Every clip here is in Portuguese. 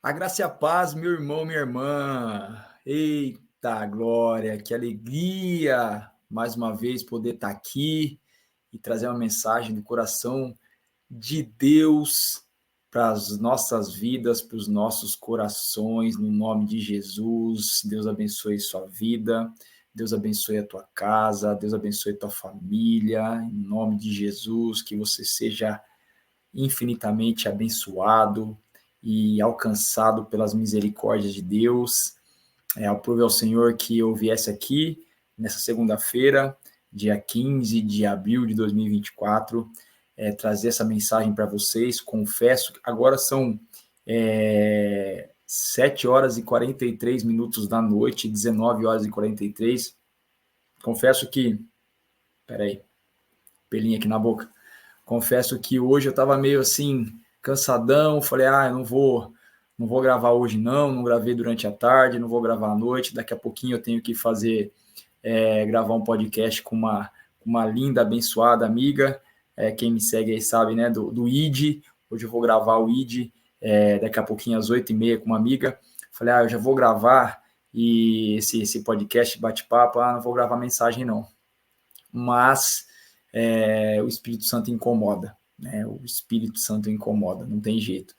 A graça e a paz, meu irmão, minha irmã. Eita glória, que alegria mais uma vez poder estar aqui e trazer uma mensagem do coração de Deus para as nossas vidas, para os nossos corações, no nome de Jesus. Deus abençoe sua vida, Deus abençoe a tua casa, Deus abençoe a tua família, em nome de Jesus, que você seja infinitamente abençoado e alcançado pelas misericórdias de Deus. Aprove ao Senhor que eu viesse aqui nessa segunda-feira, dia 15 de abril de 2024, trazer essa mensagem para vocês. Confesso que agora são 7 horas e 43 minutos da noite, 19 horas e 43. Confesso que... Peraí, pelinho aqui na boca. Confesso que hoje eu estava meio assim, cansadão, falei, eu não vou gravar hoje não gravei durante a tarde, não vou gravar à noite, daqui a pouquinho eu tenho que fazer, gravar um podcast com uma linda, abençoada amiga, quem me segue aí sabe, né, do ID, hoje eu vou gravar o ID, daqui a pouquinho às 8h30 com uma amiga, falei, eu já vou gravar e esse podcast, bate-papo, não vou gravar mensagem não, mas o Espírito Santo incomoda, né? O Espírito Santo incomoda, não tem jeito.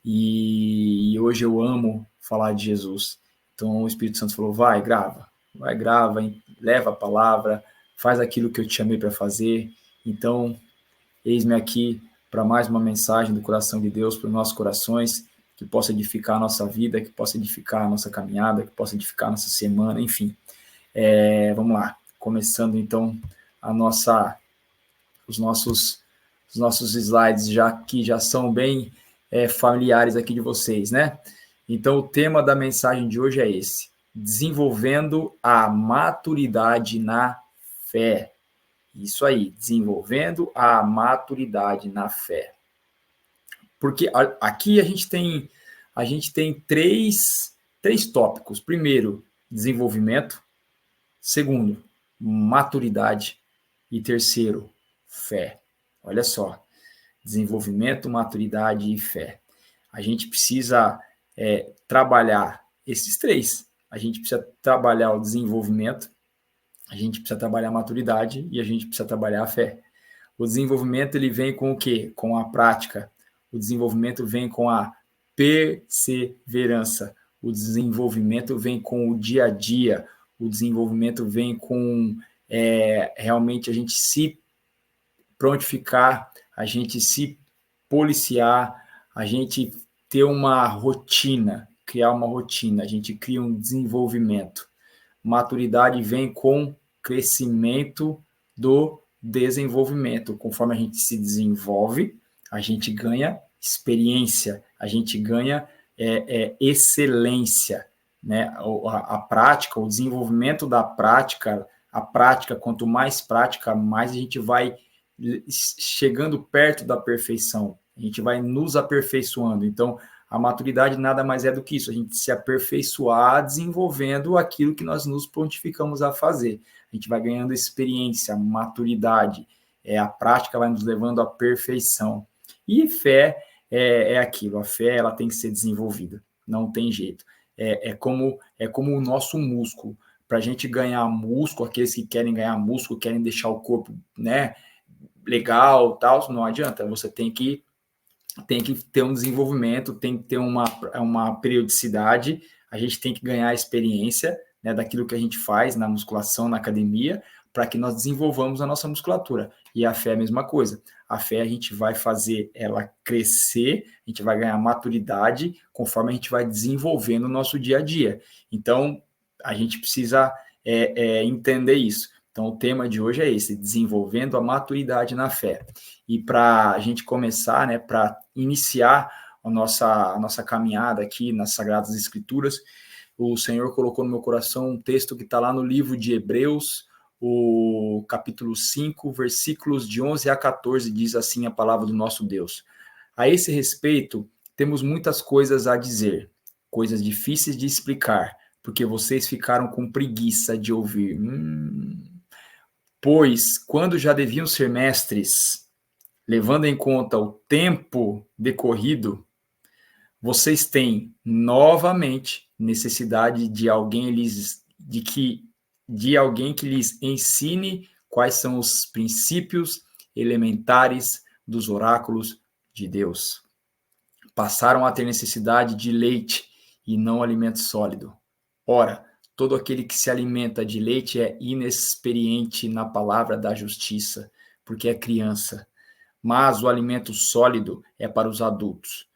E hoje eu amo falar de Jesus. Então o Espírito Santo falou, vai, grava, leva a palavra, faz aquilo que eu te chamei para fazer. Então, eis-me aqui para mais uma mensagem do coração de Deus para os nossos corações, que possa edificar a nossa vida, que possa edificar a nossa caminhada, que possa edificar a nossa semana, enfim. Vamos lá, começando então os nossos slides que já são bem familiares aqui de vocês, né? Então, o tema da mensagem de hoje é esse: desenvolvendo a maturidade na fé. Isso aí, desenvolvendo a maturidade na fé. Porque aqui a gente tem três tópicos. Primeiro, desenvolvimento. Segundo, maturidade. E terceiro, fé. Olha só, desenvolvimento, maturidade e fé. A gente precisa trabalhar esses três. A gente precisa trabalhar o desenvolvimento, a gente precisa trabalhar a maturidade e a gente precisa trabalhar a fé. O desenvolvimento ele vem com o quê? Com a prática. O desenvolvimento vem com a perseverança. O desenvolvimento vem com o dia a dia. O desenvolvimento vem com realmente a gente se prontificar, a gente se policiar, a gente ter uma rotina, criar uma rotina, a gente cria um desenvolvimento. Maturidade vem com crescimento do desenvolvimento. Conforme a gente se desenvolve, a gente ganha experiência, a gente ganha excelência, né? A prática, o desenvolvimento da prática, a prática, quanto mais prática, mais a gente vai chegando perto da perfeição, a gente vai nos aperfeiçoando. Então, a maturidade nada mais é do que isso, a gente se aperfeiçoar desenvolvendo aquilo que nós nos prontificamos a fazer. A gente vai ganhando experiência, maturidade, a prática vai nos levando à perfeição. E fé é aquilo, a fé ela tem que ser desenvolvida, não tem jeito. É como o nosso músculo. Para a gente ganhar músculo, aqueles que querem ganhar músculo, querem deixar o corpo, né, legal, tal, não adianta, você tem que ter um desenvolvimento, tem que ter uma periodicidade, a gente tem que ganhar experiência, né, daquilo que a gente faz na musculação, na academia, para que nós desenvolvamos a nossa musculatura. E a fé é a mesma coisa. A fé a gente vai fazer ela crescer, a gente vai ganhar maturidade conforme a gente vai desenvolvendo o nosso dia a dia. Então, a gente precisa entender isso. Então, o tema de hoje é esse, desenvolvendo a maturidade na fé. E para a gente começar, né, para iniciar a nossa caminhada aqui nas Sagradas Escrituras, o Senhor colocou no meu coração um texto que está lá no livro de Hebreus, o capítulo 5, versículos de 11 a 14, diz assim a palavra do nosso Deus. A esse respeito, temos muitas coisas a dizer, coisas difíceis de explicar, porque vocês ficaram com preguiça de ouvir. Pois, quando já deviam ser mestres, levando em conta o tempo decorrido, vocês têm novamente necessidade de alguém que lhes ensine quais são os princípios elementares dos oráculos de Deus. Passaram a ter necessidade de leite e não alimento sólido. Ora, todo aquele que se alimenta de leite é inexperiente na palavra da justiça, porque é criança. Mas o alimento sólido é para os adultos,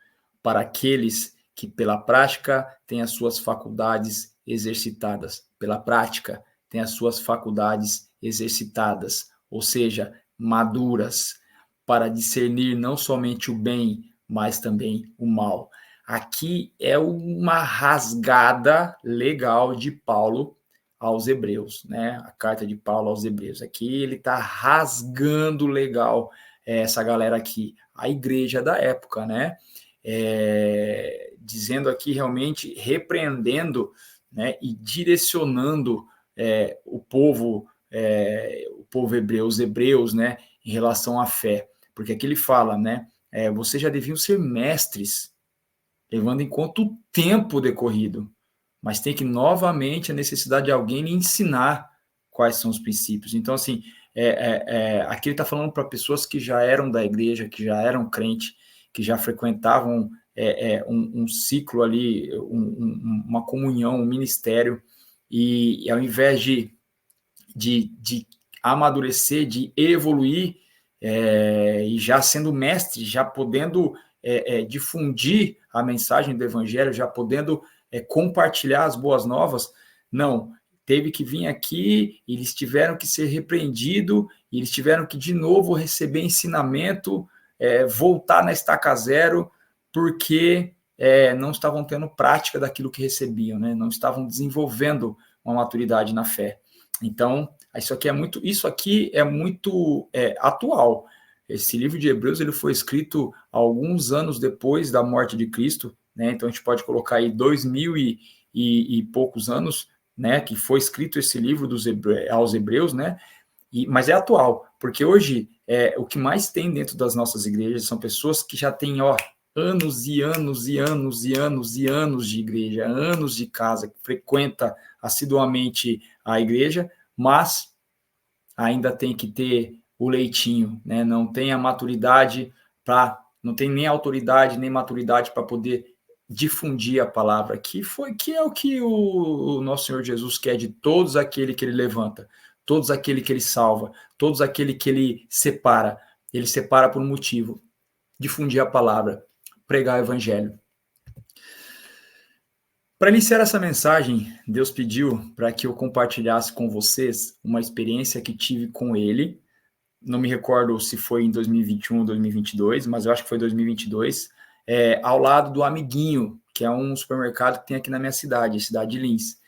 para aqueles que pela prática têm as suas faculdades exercitadas. Pela prática, têm as suas faculdades exercitadas, ou seja, maduras, para discernir não somente o bem, mas também o mal. Aqui é uma rasgada legal de Paulo aos Hebreus, né? A carta de Paulo aos Hebreus. Aqui ele está rasgando legal essa galera aqui, a igreja da época, né? Dizendo aqui realmente, repreendendo, né, e direcionando o povo hebreu, os hebreus, né, em relação à fé. Porque aqui ele fala, né, vocês já deviam ser mestres, levando em conta o tempo decorrido, mas tem que novamente a necessidade de alguém lhe ensinar quais são os princípios. Então, assim, aqui ele está falando para pessoas que já eram da igreja, que já eram crentes, que já frequentavam um ciclo ali, uma comunhão, um ministério, e ao invés de amadurecer, de evoluir, e já sendo mestre, já podendo difundir a mensagem do evangelho, já podendo compartilhar as boas novas, não, teve que vir aqui, eles tiveram que ser repreendidos, e eles tiveram que de novo receber ensinamento, voltar na estaca zero, porque não estavam tendo prática daquilo que recebiam, né? Não estavam desenvolvendo uma maturidade na fé. Então, isso aqui é muito atual. Esse livro de Hebreus ele foi escrito alguns anos depois da morte de Cristo, né? Então a gente pode colocar aí 2000 e poucos anos, né? Que foi escrito esse livro aos Hebreus, né? Mas é atual, porque hoje o que mais tem dentro das nossas igrejas são pessoas que já têm anos e anos e anos e anos e anos de igreja, anos de casa, que frequenta assiduamente a igreja, mas ainda tem que ter o leitinho, né? Não tem a maturidade não tem nem autoridade nem maturidade para poder difundir a palavra, que é o que o nosso Senhor Jesus quer de todos aquele que ele levanta, todos aquele que ele salva, todos aquele que ele separa. Ele separa por um motivo: difundir a palavra, pregar o evangelho. Para iniciar essa mensagem, Deus pediu para que eu compartilhasse com vocês uma experiência que tive com ele. Não me recordo se foi em 2021 ou 2022, mas eu acho que foi 2022, ao lado do Amiguinho, que é um supermercado que tem aqui na minha cidade, cidade de Lins.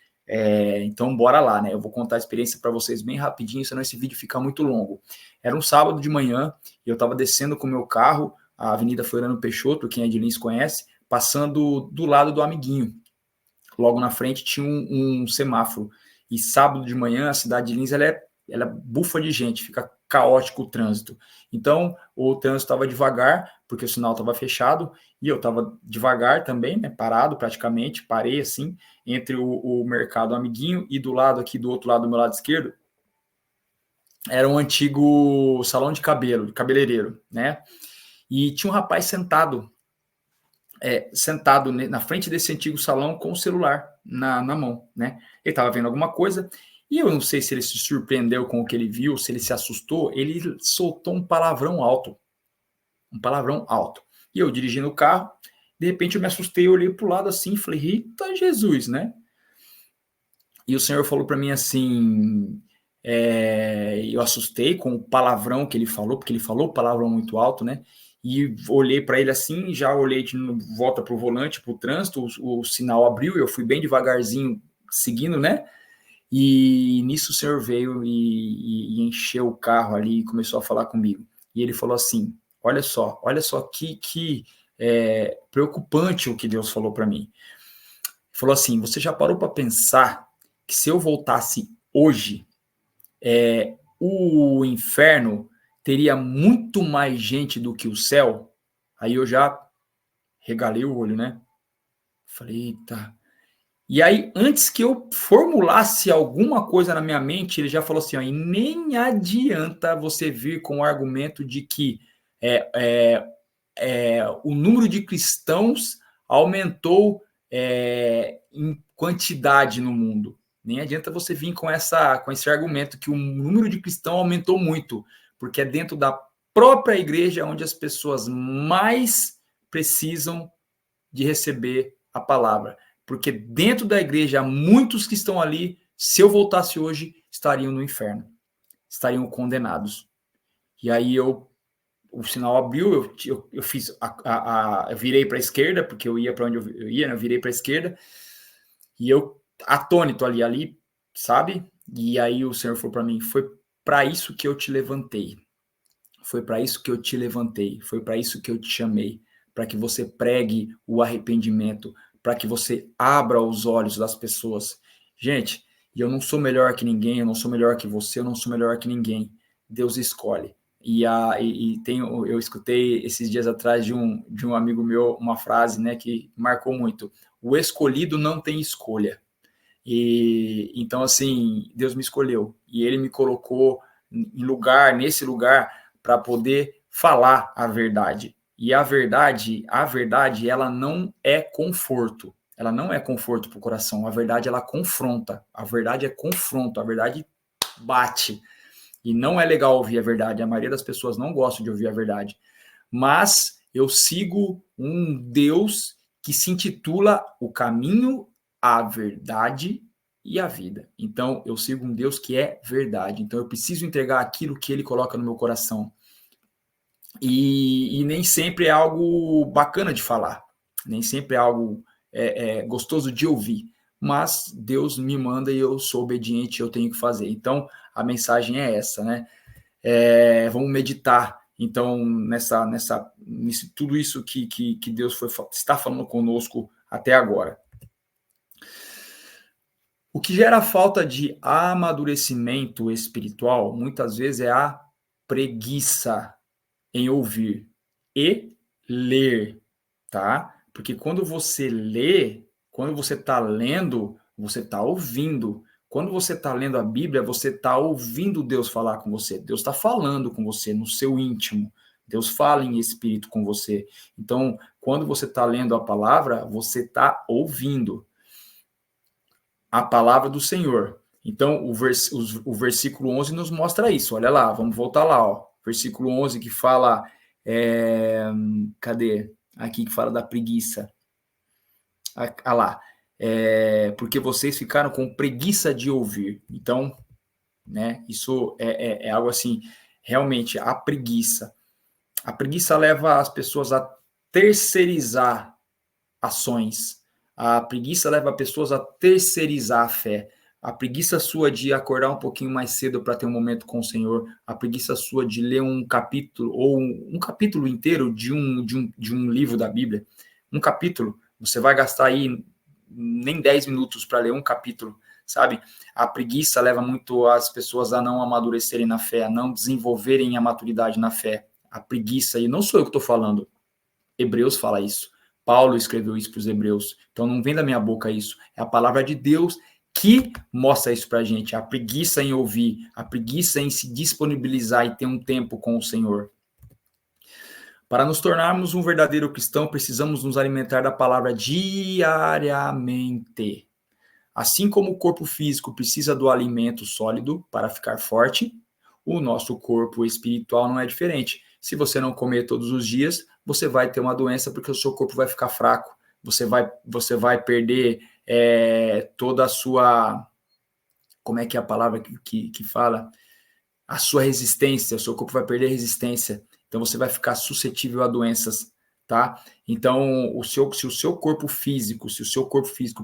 Então, bora lá, né? Eu vou contar a experiência para vocês bem rapidinho, senão esse vídeo fica muito longo. Era um sábado de manhã, e eu estava descendo com o meu carro, a Avenida Floriano Peixoto, quem é de Lins conhece, passando do lado do Amiguinho. Logo na frente tinha um semáforo. E sábado de manhã, a cidade de Lins, ela bufa de gente, fica caótico o trânsito. Então, o trânsito estava devagar, porque o sinal estava fechado, e eu estava devagar também, né, parado praticamente, parei assim, entre o mercado Amiguinho e do lado aqui, do outro lado, do meu lado esquerdo, era um antigo salão de cabelo, de cabeleireiro, né? E tinha um rapaz sentado na frente desse antigo salão com o celular na mão, né? Ele estava vendo alguma coisa, e eu não sei se ele se surpreendeu com o que ele viu, se ele se assustou, ele soltou um palavrão alto. E eu dirigindo o carro, de repente eu me assustei, eu olhei para o lado assim e falei: eita Jesus, né? E o Senhor falou para mim assim, eu assustei com o palavrão que ele falou, porque ele falou palavrão muito alto, né? E olhei para ele assim, já olhei de volta para o volante, para o trânsito, o sinal abriu, eu fui bem devagarzinho seguindo, né? E nisso o senhor veio e encheu o carro ali e começou a falar comigo. E ele falou assim: olha só que preocupante o que Deus falou para mim. Ele falou assim: você já parou para pensar que se eu voltasse hoje, o inferno teria muito mais gente do que o céu? Aí eu já regalei o olho, né? Falei, eita. E aí, antes que eu formulasse alguma coisa na minha mente, ele já falou assim, ó, e nem adianta você vir com o argumento de que o número de cristãos aumentou em quantidade no mundo. Nem adianta você vir com esse argumento que o número de cristãos aumentou muito, porque é dentro da própria igreja onde as pessoas mais precisam de receber a palavra. Porque dentro da igreja, muitos que estão ali, se eu voltasse hoje, estariam no inferno, estariam condenados. E aí o sinal abriu, eu fiz eu virei para a esquerda, porque eu ia para onde eu ia, né? Eu virei para a esquerda, e eu atônito ali, sabe? E aí o Senhor falou para mim, foi para isso que eu te levantei. Foi para isso que eu te levantei, foi para isso que eu te chamei, para que você pregue o arrependimento, para que você abra os olhos das pessoas. Gente, eu não sou melhor que ninguém, eu não sou melhor que você, eu não sou melhor que ninguém. Deus escolhe. Eu escutei esses dias atrás de um amigo meu uma frase, né, que marcou muito. O escolhido não tem escolha. E então assim, Deus me escolheu e ele me colocou nesse lugar para poder falar a verdade. E a verdade, ela não é conforto. Ela não é conforto para o coração. A verdade, ela confronta. A verdade é confronto. A verdade bate. E não é legal ouvir a verdade. A maioria das pessoas não gosta de ouvir a verdade. Mas eu sigo um Deus que se intitula o caminho, a verdade e a vida. Então, eu sigo um Deus que é verdade. Então, eu preciso entregar aquilo que ele coloca no meu coração. E nem sempre é algo bacana de falar, nem sempre é algo gostoso de ouvir, mas Deus me manda e eu sou obediente, eu tenho que fazer. Então, a mensagem é essa, né? Vamos meditar, então, nisso, tudo isso que Deus está falando conosco até agora. O que gera falta de amadurecimento espiritual, muitas vezes, é a preguiça em ouvir e ler, tá? Porque quando você lê, quando você está lendo, você está ouvindo. Quando você está lendo a Bíblia, você está ouvindo Deus falar com você. Deus está falando com você no seu íntimo. Deus fala em espírito com você. Então, quando você está lendo a palavra, você está ouvindo a palavra do Senhor. Então, o versículo 11 nos mostra isso. Olha lá, vamos voltar lá, ó. Versículo 11 que fala... cadê? Aqui que fala da preguiça. Lá. Porque vocês ficaram com preguiça de ouvir. Então, né, isso é algo assim, realmente, a preguiça. A preguiça leva as pessoas a terceirizar ações. A preguiça leva pessoas a terceirizar a fé. A preguiça sua de acordar um pouquinho mais cedo para ter um momento com o Senhor. A preguiça sua de ler um capítulo ou um capítulo inteiro de um livro da Bíblia. Um capítulo. Você vai gastar aí nem 10 minutos para ler um capítulo, sabe? A preguiça leva muito as pessoas a não amadurecerem na fé, a não desenvolverem a maturidade na fé. A preguiça, e não sou eu que estou falando. Hebreus fala isso. Paulo escreveu isso para os hebreus. Então não vem da minha boca isso. É a palavra de Deus que mostra isso para a gente. A preguiça em ouvir, a preguiça em se disponibilizar e ter um tempo com o Senhor. Para nos tornarmos um verdadeiro cristão, precisamos nos alimentar da palavra diariamente. Assim como o corpo físico precisa do alimento sólido para ficar forte, o nosso corpo espiritual não é diferente. Se você não comer todos os dias, você vai ter uma doença porque o seu corpo vai ficar fraco. Você vai perder toda a sua... Como é que é a palavra que fala? A sua resistência. O seu corpo vai perder resistência. Então, você vai ficar suscetível a doenças, tá? Então, se o seu corpo físico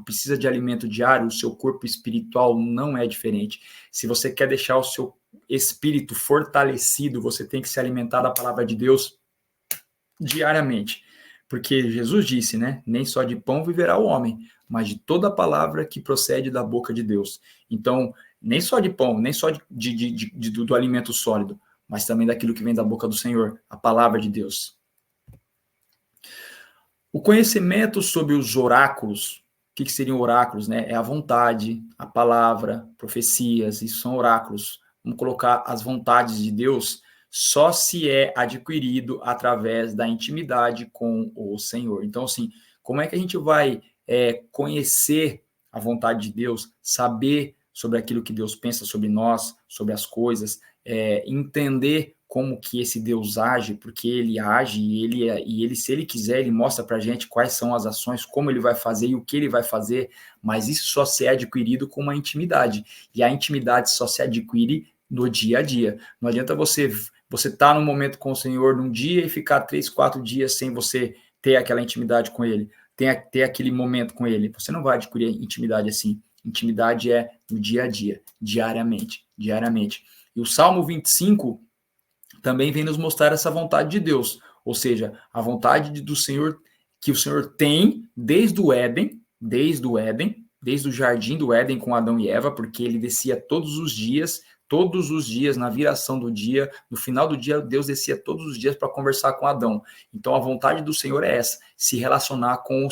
precisa de alimento diário, o seu corpo espiritual não é diferente. Se você quer deixar o seu espírito fortalecido, você tem que se alimentar da palavra de Deus diariamente. Porque Jesus disse, né? Nem só de pão viverá o homem, mas de toda a palavra que procede da boca de Deus. Então, nem só de pão, nem só do alimento sólido, mas também daquilo que vem da boca do Senhor, a palavra de Deus. O conhecimento sobre os oráculos, o que seriam oráculos, né? É a vontade, a palavra, profecias, isso são oráculos. Vamos colocar as vontades de Deus, só se é adquirido através da intimidade com o Senhor. Então, assim, como é que a gente vai conhecer a vontade de Deus, saber sobre aquilo que Deus pensa sobre nós, sobre as coisas, entender como que esse Deus age, porque ele age e ele, se ele quiser, ele mostra para a gente quais são as ações, como ele vai fazer e o que ele vai fazer, mas isso só se é adquirido com uma intimidade, e a intimidade só se adquire no dia a dia. Não adianta você estar no momento com o Senhor num dia e ficar 3, 4 dias sem você ter aquela intimidade com ele, ter aquele momento com ele. Você não vai adquirir intimidade assim. Intimidade é no dia a dia, diariamente. E o Salmo 25 também vem nos mostrar essa vontade de Deus, ou seja, a vontade do Senhor, que o Senhor tem desde o Éden, desde o jardim do Éden com Adão e Eva, porque ele descia todos os dias, na viração do dia, no final do dia, Deus descia todos os dias para conversar com Adão. Então a vontade do Senhor é essa, se relacionar com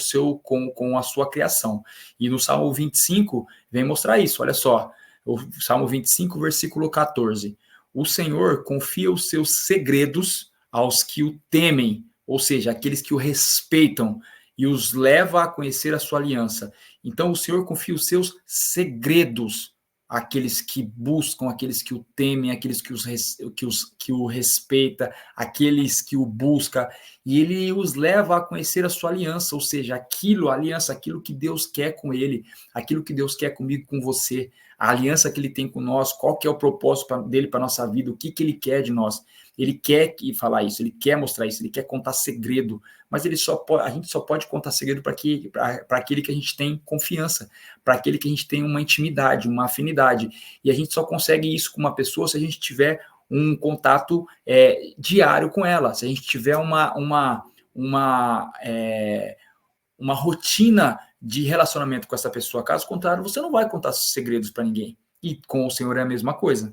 a sua criação. E no Salmo 25 vem mostrar isso, olha só, o Salmo 25, versículo 14. O Senhor confia os seus segredos aos que o temem, ou seja, aqueles que o respeitam, e os leva a conhecer a sua aliança. Então o Senhor confia os seus segredos àqueles que buscam, aqueles que o temem, aqueles que o respeita, aqueles que o buscam, e ele os leva a conhecer a sua aliança, ou seja, a aliança, aquilo que Deus quer com ele, aquilo que Deus quer comigo, com você, a aliança que ele tem com nós, qual que é o propósito dele para a nossa vida, o que ele quer de nós. Ele quer falar isso, ele quer mostrar isso, ele quer contar segredo, mas a gente só pode contar segredo para aquele que a gente tem confiança, para aquele que a gente tem uma intimidade, uma afinidade. E a gente só consegue isso com uma pessoa se a gente tiver um contato diário com ela, se a gente tiver uma rotina de relacionamento com essa pessoa. Caso contrário, você não vai contar segredos para ninguém. E com o Senhor é a mesma coisa.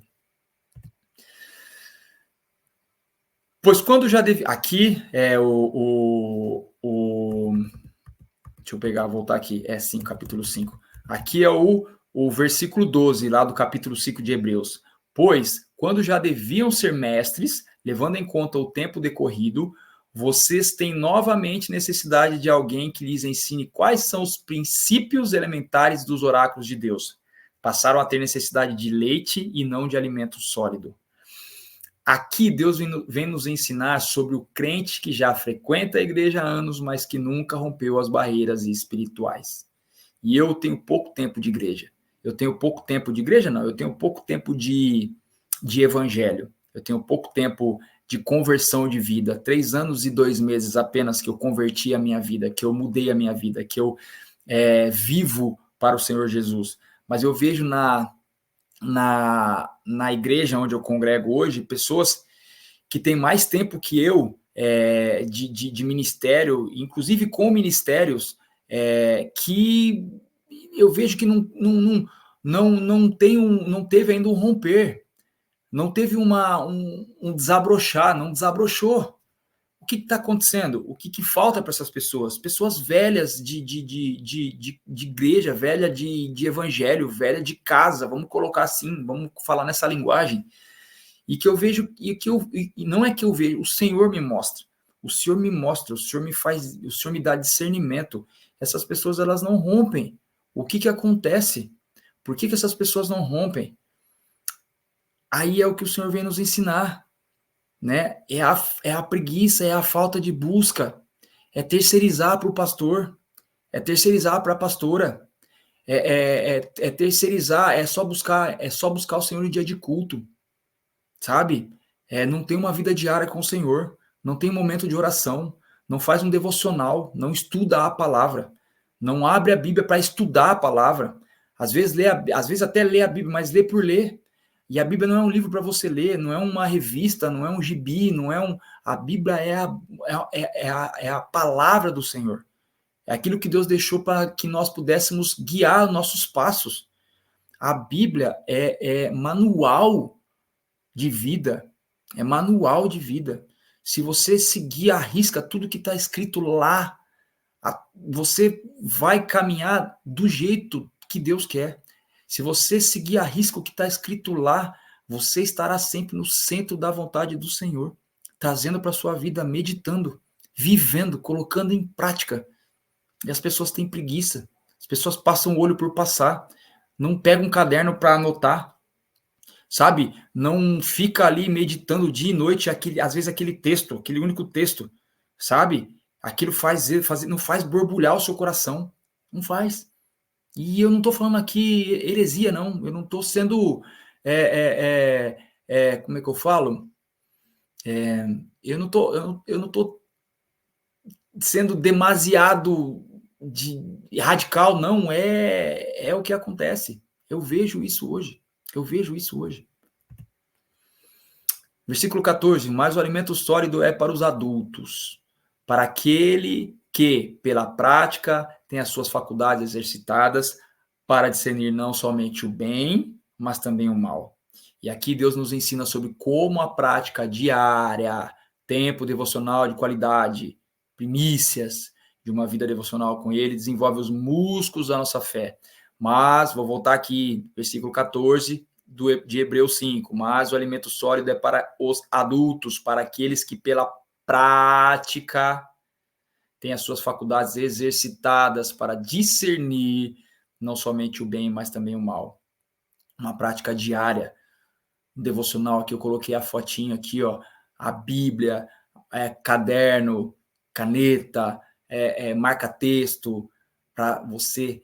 Pois quando já deve... Aqui é deixa eu voltar aqui. Sim, capítulo 5. Aqui é o versículo 12, lá do capítulo 5 de Hebreus. Pois, quando já deviam ser mestres, levando em conta o tempo decorrido, vocês têm novamente necessidade de alguém que lhes ensine quais são os princípios elementares dos oráculos de Deus. Passaram a ter necessidade de leite e não de alimento sólido. Aqui Deus vem nos ensinar sobre o crente que já frequenta a igreja há anos, mas que nunca rompeu as barreiras espirituais. E eu tenho pouco tempo de igreja. Eu tenho pouco tempo de evangelho. Eu tenho pouco tempo de conversão de vida. 3 anos e 2 meses apenas que eu converti a minha vida, que eu mudei a minha vida, que eu vivo para o Senhor Jesus. Mas eu vejo na igreja onde eu congrego hoje, pessoas que têm mais tempo que eu de ministério, inclusive com ministérios, que eu vejo que não teve ainda um romper, não teve um desabrochar, não desabrochou. O que está acontecendo? O que falta para essas pessoas? Pessoas velhas de igreja, velha de evangelho, velha de casa, vamos colocar assim, vamos falar nessa linguagem. E que eu vejo, e não é que eu vejo, o Senhor me mostra. O Senhor me mostra, o Senhor me dá discernimento. Essas pessoas, elas não rompem. O que acontece? Por que essas pessoas não rompem? Aí é o que o Senhor vem nos ensinar. Né? É a preguiça, é a falta de busca, é terceirizar para o pastor, é terceirizar para a pastora, é terceirizar, é só buscar o Senhor em dia de culto, sabe? Não tem uma vida diária com o Senhor, não tem momento de oração, não faz um devocional, não estuda a palavra, não abre a Bíblia para estudar a palavra, às vezes até lê a Bíblia, mas lê por ler. E a Bíblia não é um livro para você ler, não é uma revista, não é um gibi, a Bíblia é a palavra do Senhor. É aquilo que Deus deixou para que nós pudéssemos guiar nossos passos. A Bíblia é manual de vida. É manual de vida. Se você seguir à risca tudo que está escrito lá, você vai caminhar do jeito que Deus quer. Se você seguir a risca o que está escrito lá, você estará sempre no centro da vontade do Senhor, trazendo para a sua vida, meditando, vivendo, colocando em prática. E as pessoas têm preguiça. As pessoas passam o olho por passar. Não pega um caderno para anotar. Sabe? Não fica ali meditando dia e noite, às vezes aquele texto, aquele único texto. Sabe? Aquilo não faz borbulhar o seu coração. Não faz. E eu não estou falando aqui heresia, não. Eu não estou sendo. Como é que eu falo? Eu não tô sendo demasiado radical, não. É o que acontece. Eu vejo isso hoje. Versículo 14. Mas o alimento sólido é para os adultos, para aquele que, pela prática, tem as suas faculdades exercitadas para discernir não somente o bem, mas também o mal. E aqui Deus nos ensina sobre como a prática diária, tempo devocional de qualidade, primícias de uma vida devocional com Ele, desenvolve os músculos da nossa fé. Mas, vou voltar aqui, versículo 14, de Hebreus 5, mas o alimento sólido é para os adultos, para aqueles que pela prática têm as suas faculdades exercitadas para discernir não somente o bem, mas também o mal. Uma prática diária, um devocional, que eu coloquei a fotinho aqui, ó, a Bíblia, caderno, caneta, marca-texto, para você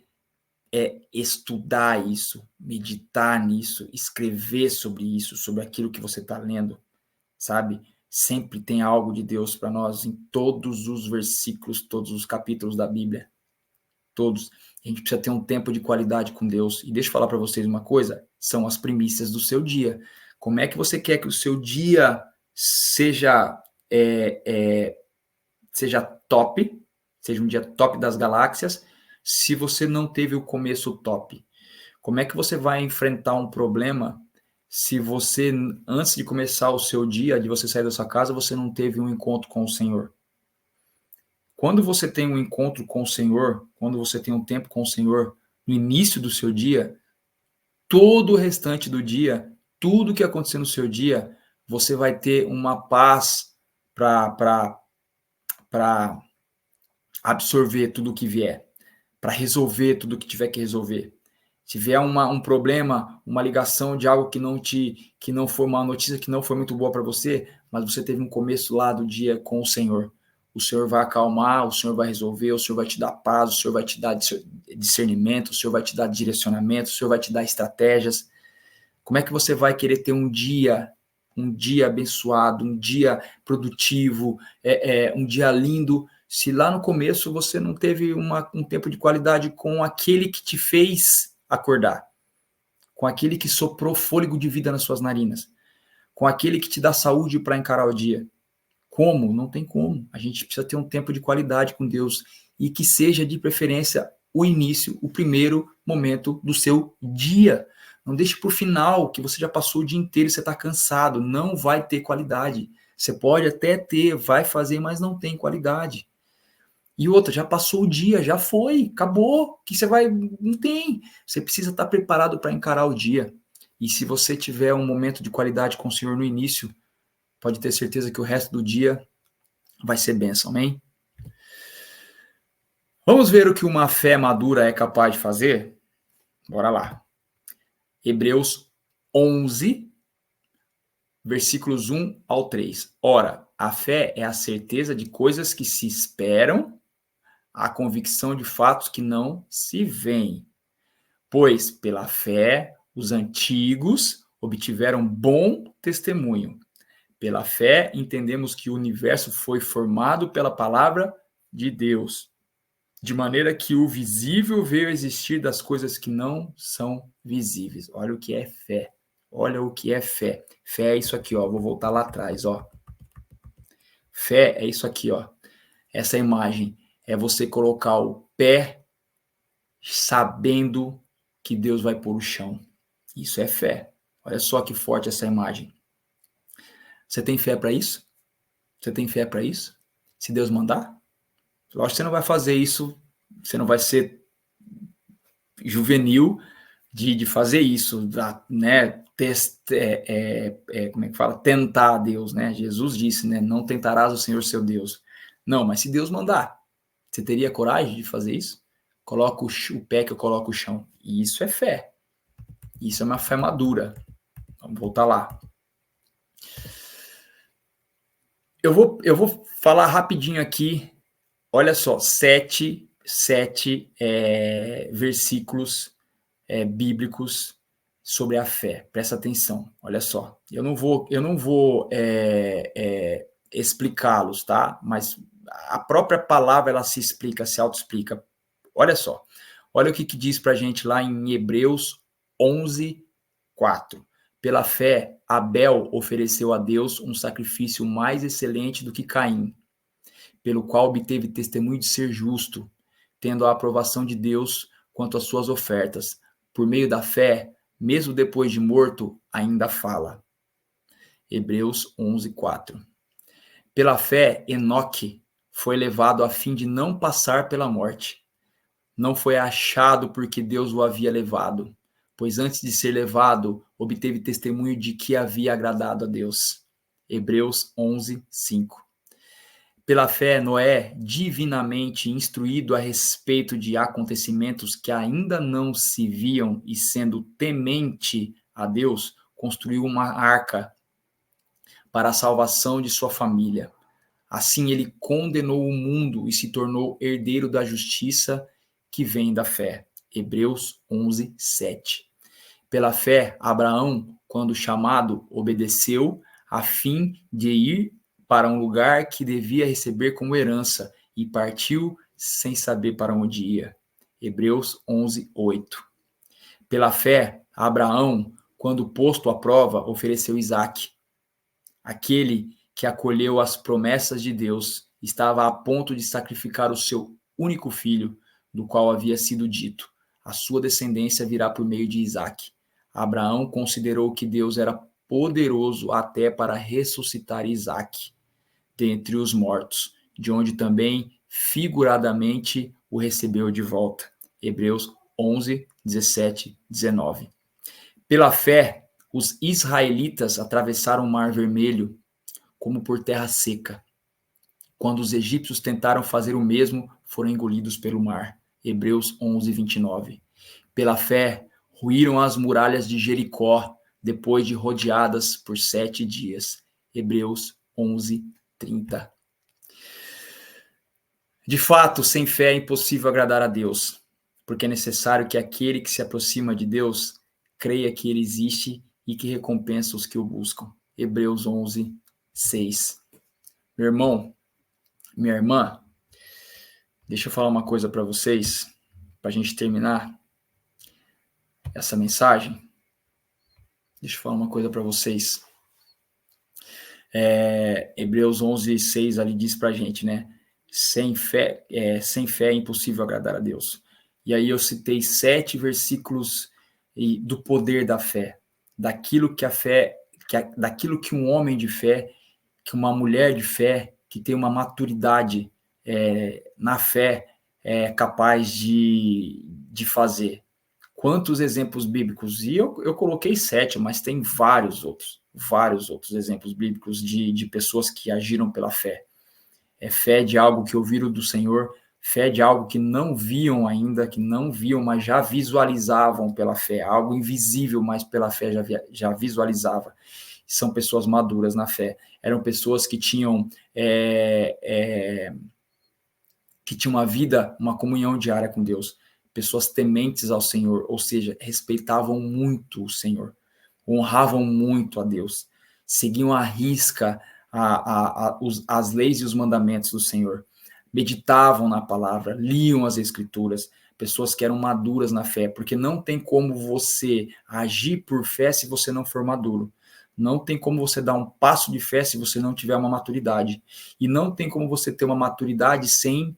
estudar isso, meditar nisso, escrever sobre isso, sobre aquilo que você está lendo, sabe? Sempre tem algo de Deus para nós em todos os versículos, todos os capítulos da Bíblia, todos. A gente precisa ter um tempo de qualidade com Deus. E deixa eu falar para vocês uma coisa, são as primícias do seu dia. Como é que você quer que o seu dia seja top, seja um dia top das galáxias, se você não teve o começo top? Como é que você vai enfrentar um problema se você, antes de começar o seu dia, de você sair da sua casa, você não teve um encontro com o Senhor? Quando você tem um encontro com o Senhor, quando você tem um tempo com o Senhor, no início do seu dia, todo o restante do dia, tudo que acontecer no seu dia, você vai ter uma paz para absorver tudo o que vier, para resolver tudo o que tiver que resolver. Se vier um problema, uma ligação de algo que não foi uma notícia que não foi muito boa para você, mas você teve um começo lá do dia com o Senhor. O Senhor vai acalmar, o Senhor vai resolver, o Senhor vai te dar paz, o Senhor vai te dar discernimento, o Senhor vai te dar direcionamento, o Senhor vai te dar estratégias. Como é que você vai querer ter um dia abençoado, um dia produtivo, um dia lindo, se lá no começo você não teve um tempo de qualidade com aquele que te fez acordar, com aquele que soprou fôlego de vida nas suas narinas, com aquele que te dá saúde para encarar o dia? Como? Não tem como. A gente precisa ter um tempo de qualidade com Deus e que seja, de preferência, o início, o primeiro momento do seu dia. Não deixe para o final, que você já passou o dia inteiro e você está cansado. Não vai ter qualidade. Você pode até ter, vai fazer, mas não tem qualidade. E outra, já passou o dia, já foi, acabou. Que você vai. Não tem. Você precisa estar preparado para encarar o dia. E se você tiver um momento de qualidade com o Senhor no início, pode ter certeza que o resto do dia vai ser bênção, amém? Vamos ver o que uma fé madura é capaz de fazer? Bora lá. Hebreus 11, versículos 1 ao 3. Ora, a fé é a certeza de coisas que se esperam, a convicção de fatos que não se veem. Pois, pela fé, os antigos obtiveram bom testemunho. Pela fé, entendemos que o universo foi formado pela palavra de Deus, de maneira que o visível veio a existir das coisas que não são visíveis. Olha o que é fé. Olha o que é fé. Fé é isso aqui, ó. Vou voltar lá atrás, ó. Fé é isso aqui, ó. Essa imagem é você colocar o pé sabendo que Deus vai pôr o chão. Isso é fé. Olha só que forte essa imagem. Você tem fé para isso? Você tem fé para isso? Se Deus mandar? Lógico que você não vai fazer isso, você não vai ser juvenil de fazer isso, né? Como é que fala? Tentar a Deus, né? Jesus disse, né? Não tentarás o Senhor seu Deus. Não, mas se Deus mandar, você teria coragem de fazer isso? Coloca o pé que eu coloco o chão. E isso é fé. Isso é uma fé madura. Vamos voltar lá. Eu vou falar rapidinho aqui. Olha só, sete versículos bíblicos sobre a fé. Presta atenção. Olha só. Eu não vou explicá-los, tá? Mas a própria palavra ela se explica, se auto-explica. Olha só. Olha o que diz para a gente lá em Hebreus 11, 4. Pela fé, Abel ofereceu a Deus um sacrifício mais excelente do que Caim, pelo qual obteve testemunho de ser justo, tendo a aprovação de Deus quanto às suas ofertas. Por meio da fé, mesmo depois de morto, ainda fala. Hebreus 11, 4. Pela fé, Enoque foi levado a fim de não passar pela morte. Não foi achado porque Deus o havia levado, pois antes de ser levado, obteve testemunho de que havia agradado a Deus. Hebreus 11, 5. Pela fé, Noé, divinamente instruído a respeito de acontecimentos que ainda não se viam e sendo temente a Deus, construiu uma arca para a salvação de sua família. Assim, ele condenou o mundo e se tornou herdeiro da justiça que vem da fé. Hebreus 11, 7. Pela fé, Abraão, quando chamado, obedeceu a fim de ir para um lugar que devia receber como herança e partiu sem saber para onde ia. Hebreus 11, 8. Pela fé, Abraão, quando posto à prova, ofereceu Isaque. Aquele que acolheu as promessas de Deus estava a ponto de sacrificar o seu único filho, do qual havia sido dito: a sua descendência virá por meio de Isaque. Abraão considerou que Deus era poderoso até para ressuscitar Isaque dentre os mortos, de onde também figuradamente o recebeu de volta. Hebreus 11, 17, 19. Pela fé, os israelitas atravessaram o Mar Vermelho como por terra seca. Quando os egípcios tentaram fazer o mesmo, foram engolidos pelo mar. Hebreus 11, 29. Pela fé, ruíram as muralhas de Jericó, depois de rodeadas por 7 dias. Hebreus 11, 30. De fato, sem fé é impossível agradar a Deus, porque é necessário que aquele que se aproxima de Deus creia que ele existe e que recompensa os que o buscam. Hebreus 11, 6. Meu irmão, minha irmã, deixa eu falar uma coisa para vocês, para a gente terminar essa mensagem. Deixa eu falar uma coisa para vocês. Hebreus 11, 6 ali diz para a gente, né? Sem fé é impossível agradar a Deus. E aí eu citei 7 versículos do poder da fé, daquilo que a fé, daquilo que um homem de fé, que uma mulher de fé, que tem uma maturidade na fé é capaz de fazer. Quantos exemplos bíblicos? E eu coloquei 7, mas tem vários outros exemplos bíblicos de pessoas que agiram pela fé. É fé de algo que ouviram do Senhor, fé de algo que não viam ainda, que não viam, mas já visualizavam pela fé, algo invisível, mas pela fé já visualizava. São pessoas maduras na fé. Eram pessoas que tinham uma vida, uma comunhão diária com Deus. Pessoas tementes ao Senhor, ou seja, respeitavam muito o Senhor, honravam muito a Deus, seguiam à risca as leis e os mandamentos do Senhor, meditavam na palavra, liam as escrituras, pessoas que eram maduras na fé, porque não tem como você agir por fé se você não for maduro. Não tem como você dar um passo de fé se você não tiver uma maturidade. E não tem como você ter uma maturidade sem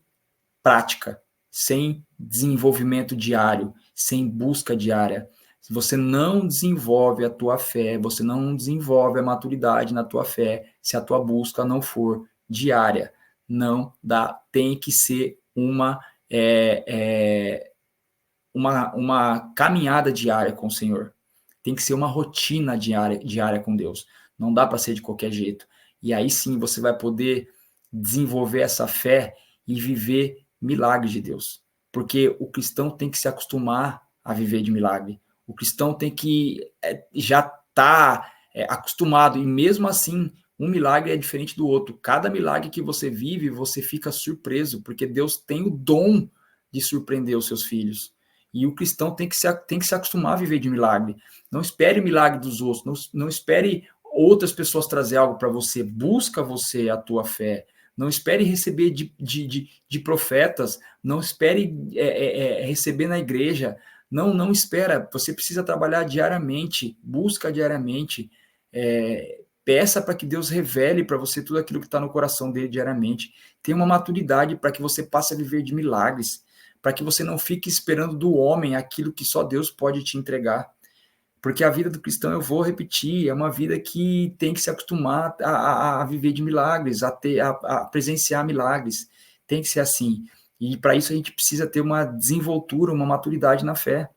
prática, sem desenvolvimento diário, sem busca diária. Se você não desenvolve a tua fé, você não desenvolve a maturidade na tua fé, se a tua busca não for diária, Não dá. Tem que ser uma caminhada diária com o Senhor. Tem que ser uma rotina diária com Deus. Não dá para ser de qualquer jeito. E aí sim você vai poder desenvolver essa fé e viver milagres de Deus. Porque o cristão tem que se acostumar a viver de milagre. O cristão tem que já estar acostumado. E mesmo assim, um milagre é diferente do outro. Cada milagre que você vive, você fica surpreso. Porque Deus tem o dom de surpreender os seus filhos. E o cristão tem que se acostumar a viver de milagre. Não espere milagre dos outros. Não espere outras pessoas trazer algo para você. Busca você a tua fé. Não espere receber de profetas. Não espere receber na igreja. Não espera. Você precisa trabalhar diariamente. Busca diariamente. Peça para que Deus revele para você tudo aquilo que está no coração dele diariamente. Tenha uma maturidade para que você passe a viver de milagres. Para que você não fique esperando do homem aquilo que só Deus pode te entregar. Porque a vida do cristão, eu vou repetir, é uma vida que tem que se acostumar a viver de milagres, a presenciar milagres. Tem que ser assim. E para isso a gente precisa ter uma desenvoltura, uma maturidade na fé.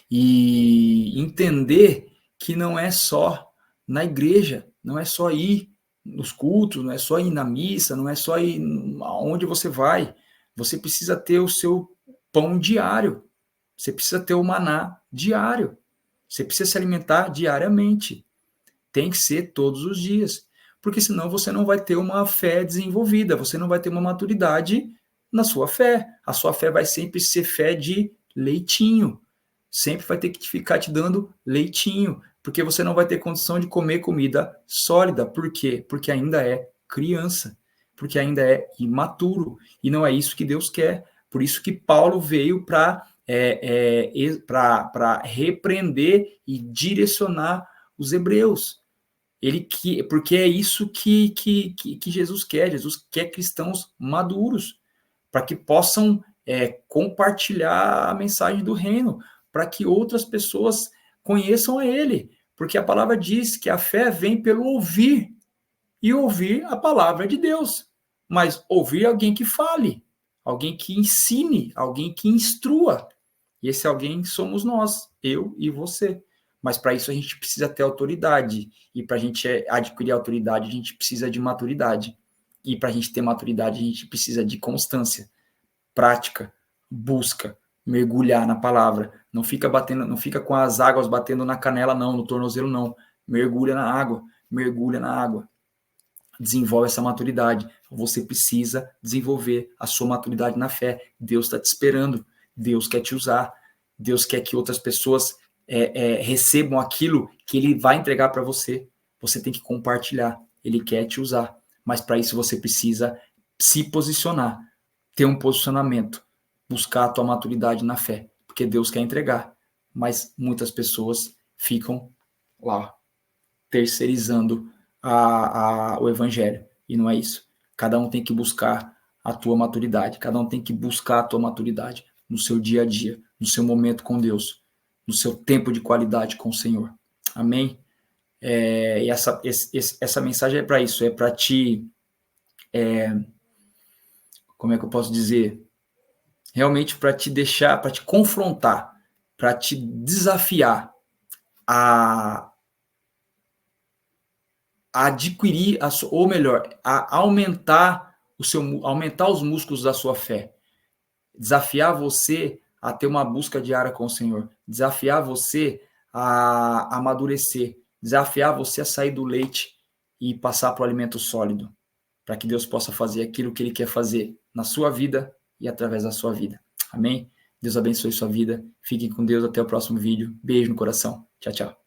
E entender que não é só na igreja, não é só ir nos cultos, não é só ir na missa, não é só ir aonde você vai. Você precisa ter o seu pão diário. Você precisa ter o maná diário. Você precisa se alimentar diariamente. Tem que ser todos os dias. Porque senão você não vai ter uma fé desenvolvida. Você não vai ter uma maturidade na sua fé. A sua fé vai sempre ser fé de leitinho. Sempre vai ter que ficar te dando leitinho. Porque você não vai ter condição de comer comida sólida. Por quê? Porque ainda é criança. Porque ainda é imaturo, e não é isso que Deus quer. Por isso que Paulo veio para repreender e direcionar os hebreus. Porque é isso que Jesus quer. Jesus quer cristãos maduros, para que possam compartilhar a mensagem do reino, para que outras pessoas conheçam a ele. Porque a palavra diz que a fé vem pelo ouvir, e ouvir a palavra de Deus. Mas ouvir alguém que fale, alguém que ensine, alguém que instrua. E esse alguém somos nós, eu e você. Mas para isso a gente precisa ter autoridade. E para a gente adquirir autoridade, a gente precisa de maturidade. E para a gente ter maturidade, a gente precisa de constância, prática, busca, mergulhar na palavra. Não fica com as águas batendo na canela, não, no tornozelo, não. Mergulha na água. Desenvolve essa maturidade. Você precisa desenvolver a sua maturidade na fé. Deus está te esperando. Deus quer te usar. Deus quer que outras pessoas recebam aquilo que Ele vai entregar para você. Você tem que compartilhar. Ele quer te usar. Mas para isso você precisa se posicionar. Ter um posicionamento. Buscar a tua maturidade na fé. Porque Deus quer entregar. Mas muitas pessoas ficam lá, terceirizando o evangelho, e não é isso. Cada um tem que buscar a tua maturidade, cada um tem que buscar a tua maturidade no seu dia a dia, no seu momento com Deus, no seu tempo de qualidade com o Senhor. Amém? E essa mensagem é para isso, é para te, como é que eu posso dizer? Realmente para te deixar, para te confrontar, para te desafiar a adquirir, ou melhor, a aumentar os músculos da sua fé. Desafiar você a ter uma busca diária com o Senhor. Desafiar você a amadurecer. Desafiar você a sair do leite e passar para o alimento sólido. Para que Deus possa fazer aquilo que Ele quer fazer na sua vida e através da sua vida. Amém? Deus abençoe sua vida. Fiquem com Deus. Até o próximo vídeo. Beijo no coração. Tchau, tchau.